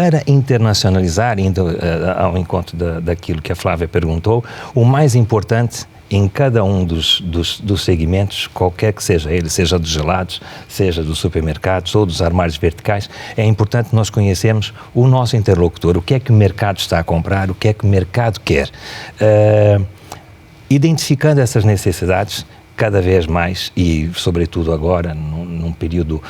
para internacionalizar, indo ao encontro daquilo que a Flávia perguntou, o mais importante em cada um dos segmentos, qualquer que seja ele, seja dos gelados, seja dos supermercados ou dos armários verticais, é importante nós conhecermos o nosso interlocutor, o que é que o mercado está a comprar, o que é que o mercado quer. Identificando essas necessidades, cada vez mais, e sobretudo agora, num período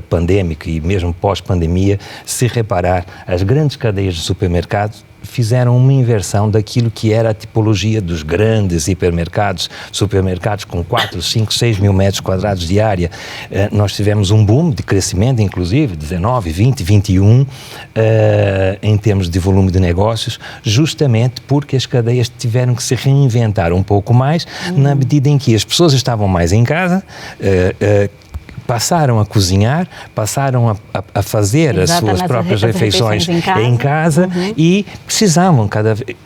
pandêmico e mesmo pós-pandemia, se reparar, as grandes cadeias de supermercados fizeram uma inversão daquilo que era a tipologia dos grandes hipermercados, supermercados com 4, 5, 6 mil metros quadrados de área. Nós tivemos um boom de crescimento, inclusive, 19, 20, 21, em termos de volume de negócios, justamente porque as cadeias tiveram que se reinventar um pouco mais, na medida em que as pessoas estavam mais em casa, passaram a cozinhar, passaram a fazer as suas próprias refeições em casa e precisavam,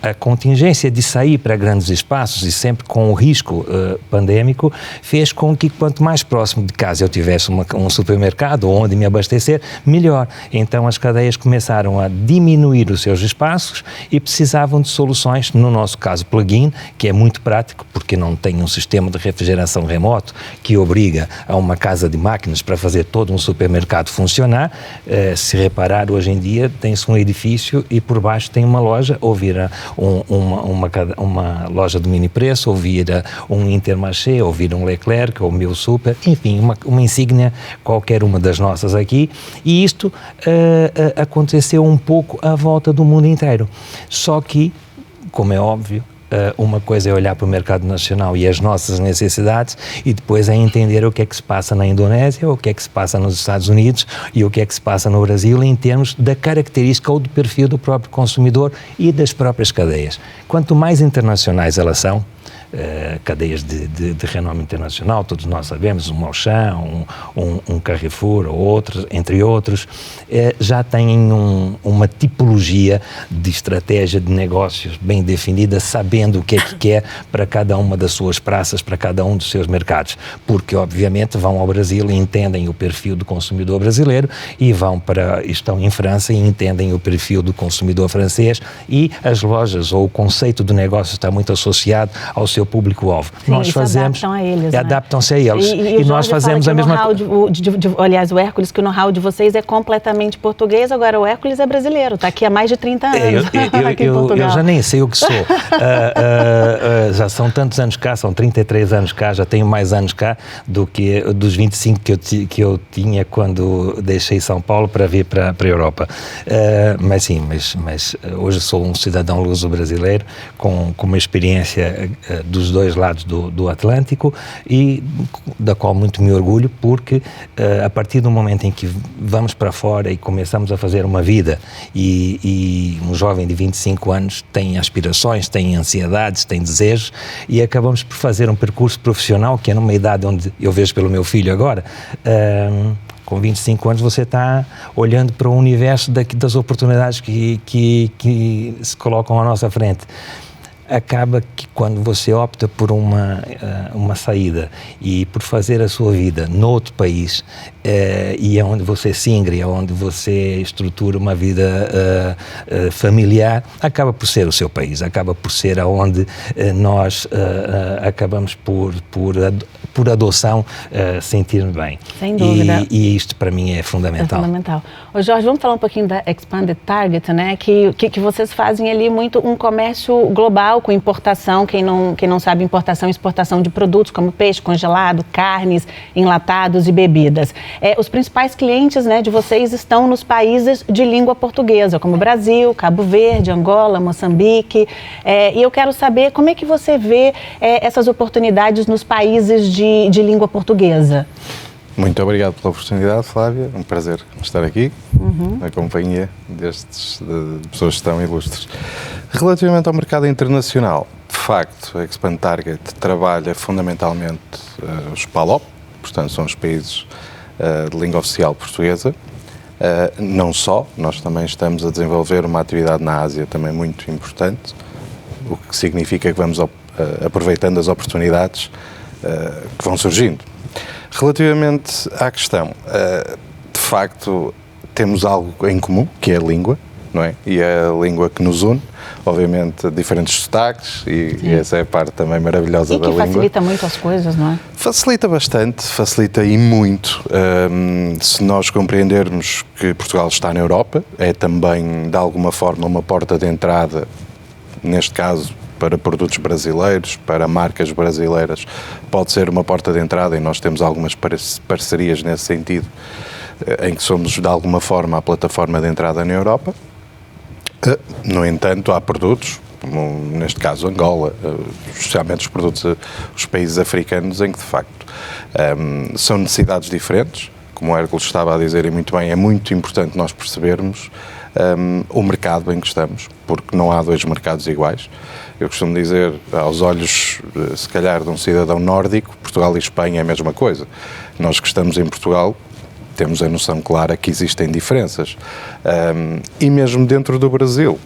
a contingência de sair para grandes espaços e sempre com o risco pandêmico, fez com que quanto mais próximo de casa eu tivesse um supermercado onde me abastecer, melhor. Então as cadeias começaram a diminuir os seus espaços e precisavam de soluções, no nosso caso plug-in, que é muito prático porque não tem um sistema de refrigeração remoto que obriga a uma casa de máquinas para fazer todo um supermercado funcionar. Se reparar, hoje em dia tem-se um edifício e por baixo tem uma loja, ou vira uma loja de mini preço, ou vira um Intermarché, ou vira um Leclerc, ou Meu Super, enfim, uma insígnia, qualquer uma das nossas aqui, e isto aconteceu um pouco à volta do mundo inteiro. Só que, como é óbvio, uma coisa é olhar para o mercado nacional e as nossas necessidades e depois é entender o que é que se passa na Indonésia, o que é que se passa nos Estados Unidos e o que é que se passa no Brasil em termos da característica ou do perfil do próprio consumidor e das próprias cadeias. Quanto mais internacionais elas são, cadeias de renome internacional, todos nós sabemos, um Auchan, um Carrefour ou outros, entre outros, já têm uma tipologia de estratégia de negócios bem definida, sabendo o que é que quer para cada uma das suas praças, para cada um dos seus mercados, porque obviamente vão ao Brasil e entendem o perfil do consumidor brasileiro e estão em França e entendem o perfil do consumidor francês e as lojas ou o conceito do negócio está muito associado ao seu público-alvo. Nós fazemos, adaptam-se a eles. E nós fazemos a mesma coisa. Aliás, o Hércules, que o know-how de vocês é completamente português, agora o Hércules é brasileiro, está aqui há mais de 30 anos. Eu já nem sei o que sou. Já são tantos anos cá, são 33 anos cá, já tenho mais anos cá do que dos 25 que eu tinha quando deixei São Paulo para vir para a Europa. Mas hoje sou um cidadão luso-brasileiro com uma experiência dos dois lados do Atlântico e da qual muito me orgulho, porque a partir do momento em que vamos para fora e começamos a fazer uma vida e um jovem de 25 anos tem aspirações, tem ansiedades, tem desejos e acabamos por fazer um percurso profissional que é numa idade onde eu vejo pelo meu filho agora, com 25 anos você está olhando para o universo das oportunidades que se colocam à nossa frente. Acaba que quando você opta por uma saída e por fazer a sua vida noutro país e é onde você se ingre, é onde você estrutura uma vida familiar, acaba por ser o seu país, acaba por ser aonde nós acabamos por adoção sentir-nos bem. Sem dúvida. E isto para mim é fundamental. É fundamental. Ô Jorge, vamos falar um pouquinho da Expanded Target, né? Que vocês fazem ali muito um comércio global com importação, quem não sabe, importação e exportação de produtos como peixe congelado, carnes, enlatados e bebidas. Os principais clientes, né, de vocês estão nos países de língua portuguesa, como Brasil, Cabo Verde, Angola, Moçambique. E eu quero saber como é que você vê essas oportunidades nos países de língua portuguesa. Muito obrigado pela oportunidade, Flávia. É um prazer estar aqui, na companhia de pessoas tão ilustres. Relativamente ao mercado internacional, de facto, a Expand Target trabalha fundamentalmente os PALOP, portanto, são os países de língua oficial portuguesa. Não só, nós também estamos a desenvolver uma atividade na Ásia também muito importante, o que significa que vamos aproveitando as oportunidades que vão surgindo. Relativamente à questão, de facto, temos algo em comum, que é a língua. não é? E é a língua que nos une, obviamente diferentes sotaques, e essa é a parte também maravilhosa da língua. E que facilita muito as coisas, não é? Facilita bastante, facilita e muito. Se nós compreendermos que Portugal está na Europa, é também, de alguma forma, uma porta de entrada, neste caso, para produtos brasileiros, para marcas brasileiras, pode ser uma porta de entrada, e nós temos algumas parcerias nesse sentido, em que somos, de alguma forma, a plataforma de entrada na Europa. No entanto, há produtos, como neste caso Angola, especialmente os países africanos, em que, de facto, são necessidades diferentes. Como o Hércules estava a dizer, e muito bem, é muito importante nós percebermos o mercado em que estamos, porque não há dois mercados iguais. Eu costumo dizer, aos olhos, se calhar, de um cidadão nórdico, Portugal e Espanha é a mesma coisa. Nós que estamos em Portugal temos a noção clara que existem diferenças. E mesmo dentro do Brasil,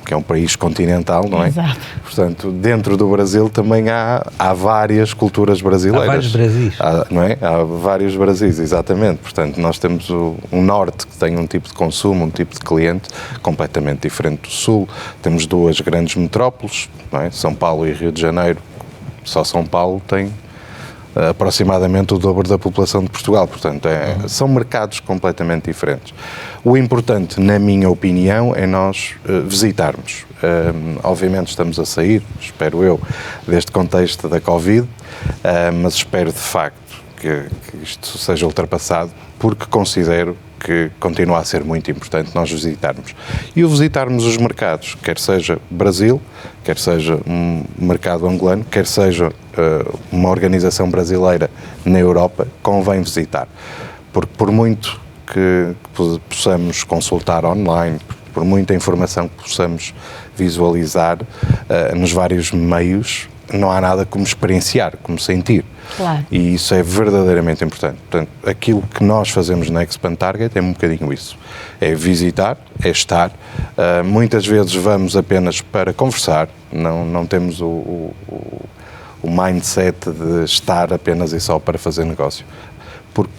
que é um país continental, não é? Exato. Portanto, dentro do Brasil também há várias culturas brasileiras. Há vários Brasis. Não é? Há vários Brasis, exatamente. Portanto, nós temos um Norte que tem um tipo de consumo, um tipo de cliente completamente diferente do Sul. Temos duas grandes metrópoles, não é? São Paulo e Rio de Janeiro. Só São Paulo tem aproximadamente o dobro da população de Portugal. Portanto, são mercados completamente diferentes. O importante, na minha opinião, é nós visitarmos. Obviamente estamos a sair, espero eu, deste contexto da Covid, mas espero de facto que isto seja ultrapassado, porque considero que continua a ser muito importante nós visitarmos. E o visitarmos os mercados, quer seja Brasil, quer seja um mercado angolano, quer seja uma organização brasileira na Europa, convém visitar. Porque por muito que possamos consultar online, por muita informação que possamos visualizar nos vários meios, não há nada como experienciar, como sentir. Claro. E isso é verdadeiramente importante. Portanto, aquilo que nós fazemos na Expand Target é um bocadinho isso. É visitar, é estar. Muitas vezes vamos apenas para conversar, não temos o mindset de estar apenas e só para fazer negócio. Porque,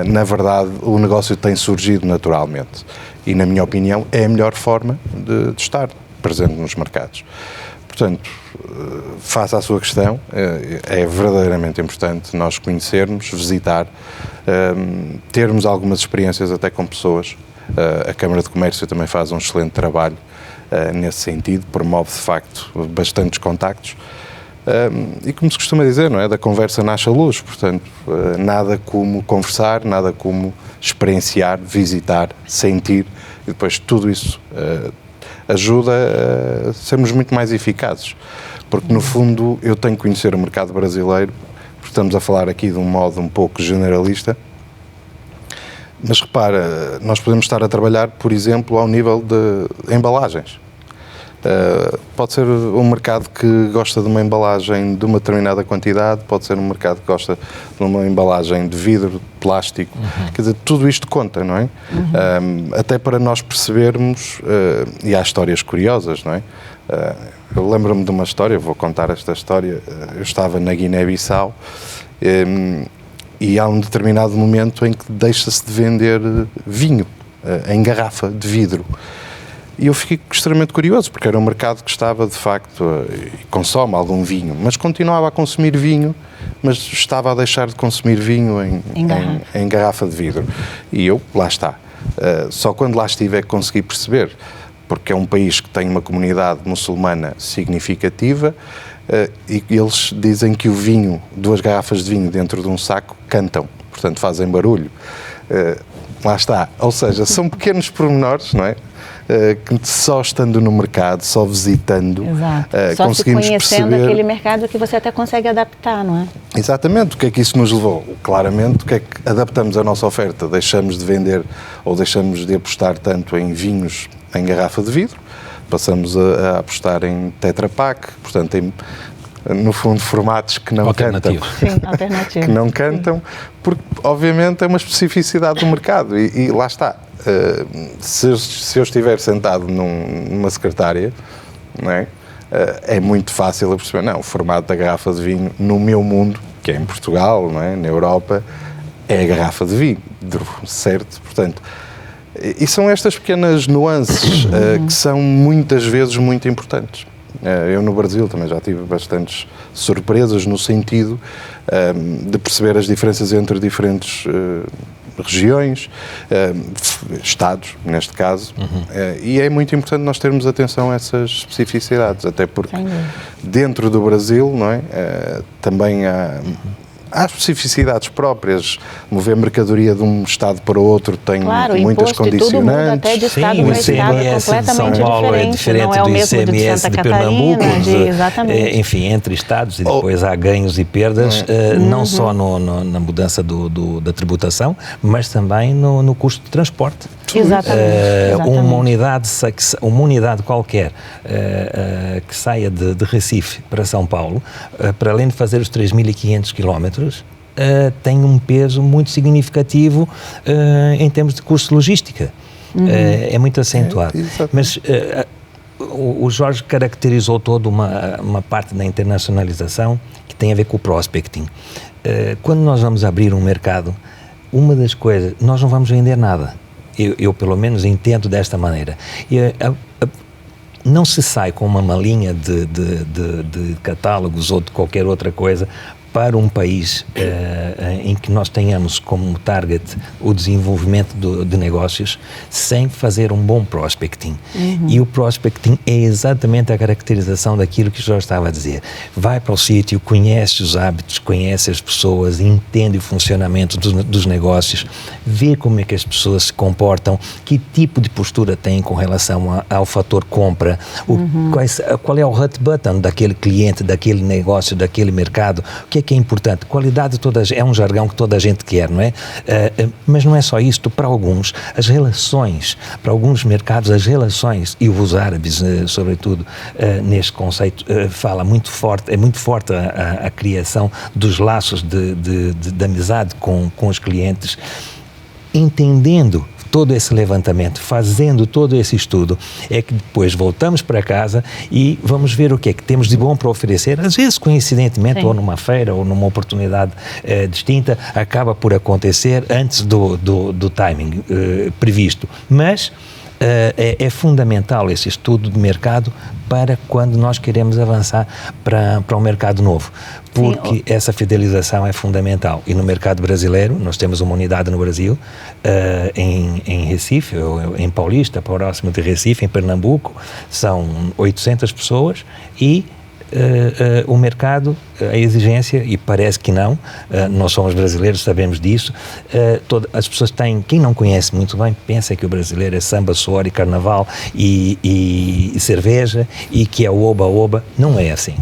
na verdade, o negócio tem surgido naturalmente. E, na minha opinião, é a melhor forma de estar presente nos mercados. Portanto, face à sua questão, é verdadeiramente importante nós conhecermos, visitar, termos algumas experiências até com pessoas. A Câmara de Comércio também faz um excelente trabalho nesse sentido, promove de facto bastantes contactos. E como se costuma dizer, não é? Da conversa nasce a luz, portanto, nada como conversar, nada como experienciar, visitar, sentir, e depois tudo isso ajuda a sermos muito mais eficazes, porque no fundo eu tenho que conhecer o mercado brasileiro, porque estamos a falar aqui de um modo um pouco generalista, mas repara, nós podemos estar a trabalhar, por exemplo, ao nível de embalagens. Pode ser um mercado que gosta de uma embalagem de uma determinada quantidade, pode ser um mercado que gosta de uma embalagem de vidro, de plástico, quer dizer, tudo isto conta, não é? Até para nós percebermos, e há histórias curiosas, não é? Eu lembro-me de uma história, vou contar esta história, eu estava na Guiné-Bissau e há um determinado momento em que deixa-se de vender vinho em garrafa de vidro. E eu fiquei extremamente curioso, porque era um mercado que estava, de facto, consome algum vinho, mas continuava a consumir vinho, mas estava a deixar de consumir vinho em garrafa de vidro. E eu, lá está. Só quando lá estive é que consegui perceber, porque é um país que tem uma comunidade muçulmana significativa, e eles dizem que o vinho, 2 garrafas de vinho dentro de um saco, cantam, portanto fazem barulho. Lá está. Ou seja, são pequenos pormenores, não é? Que só estando no mercado, só visitando, só conseguimos se conhecendo perceber aquele mercado que você até consegue adaptar, não é? Exatamente. O que é que isso nos levou? Claramente, o que é que adaptamos a nossa oferta? Deixamos de vender ou deixamos de apostar tanto em vinhos em garrafa de vidro, passamos a apostar em Tetra Pak, portanto, no fundo, formatos que não cantam. Sim, alternativos. Que não cantam, porque, obviamente, é uma especificidade do mercado e lá está. Se eu estiver sentado numa secretária, não é? É muito fácil eu perceber, não, o formato da garrafa de vinho no meu mundo, que é em Portugal, não é? Na Europa, é a garrafa de vinho, certo? Portanto, E são estas pequenas nuances que são muitas vezes muito importantes. Eu no Brasil também já tive bastantes surpresas no sentido de perceber as diferenças entre diferentes regiões, estados, neste caso, e é muito importante nós termos atenção a essas especificidades, até porque dentro do Brasil, não é, também há especificidades próprias. Mover mercadoria de um estado para o outro tem muitas condicionantes. Tudo muda até de estado para estado, completamente diferente. Não é o mesmo de Santa Catarina, enfim, entre estados, e depois há ganhos e perdas, não só na mudança da tributação, mas também no custo de transporte. Exatamente. Uma unidade qualquer que saia de Recife para São Paulo, para além de fazer os 3.500 quilómetros, tem um peso muito significativo em termos de custo de logística. É muito acentuado. Mas o Jorge caracterizou toda uma parte da internacionalização que tem a ver com o prospecting. Quando nós vamos abrir um mercado, uma das coisas, nós não vamos vender nada. Eu pelo menos entendo desta maneira. Não se sai com uma malinha de catálogos ou de qualquer outra coisa para um país em que nós tenhamos como target o desenvolvimento de negócios sem fazer um bom prospecting. E o prospecting é exatamente a caracterização daquilo que o Jorge estava a dizer. Vai para o sítio, conhece os hábitos, conhece as pessoas, entende o funcionamento dos negócios, vê como é que as pessoas se comportam, que tipo de postura têm com relação ao fator compra, qual é o hot button daquele cliente, daquele negócio, daquele mercado, o que é importante? Qualidade é um jargão que toda a gente quer, não é? Mas não é só isto. Para alguns, as relações, para alguns mercados, as relações, e os árabes, sobretudo, neste conceito, fala muito forte, é muito forte a criação dos laços de amizade com os clientes, entendendo todo esse levantamento, fazendo todo esse estudo, é que depois voltamos para casa e vamos ver o que é que temos de bom para oferecer. Às vezes, coincidentemente, ou numa feira ou numa oportunidade distinta, acaba por acontecer antes do timing previsto. Mas é fundamental esse estudo de mercado para quando nós queremos avançar para um mercado novo, porque essa fidelização é fundamental. E no mercado brasileiro, nós temos uma unidade no Brasil, em Recife, em Paulista, próximo de Recife, em Pernambuco, são 800 pessoas e o mercado, a exigência, e parece que não, nós somos brasileiros, sabemos disso, as pessoas têm, quem não conhece muito bem, pensa que o brasileiro é samba, suor e carnaval e cerveja, e que é o oba-oba. Não é assim.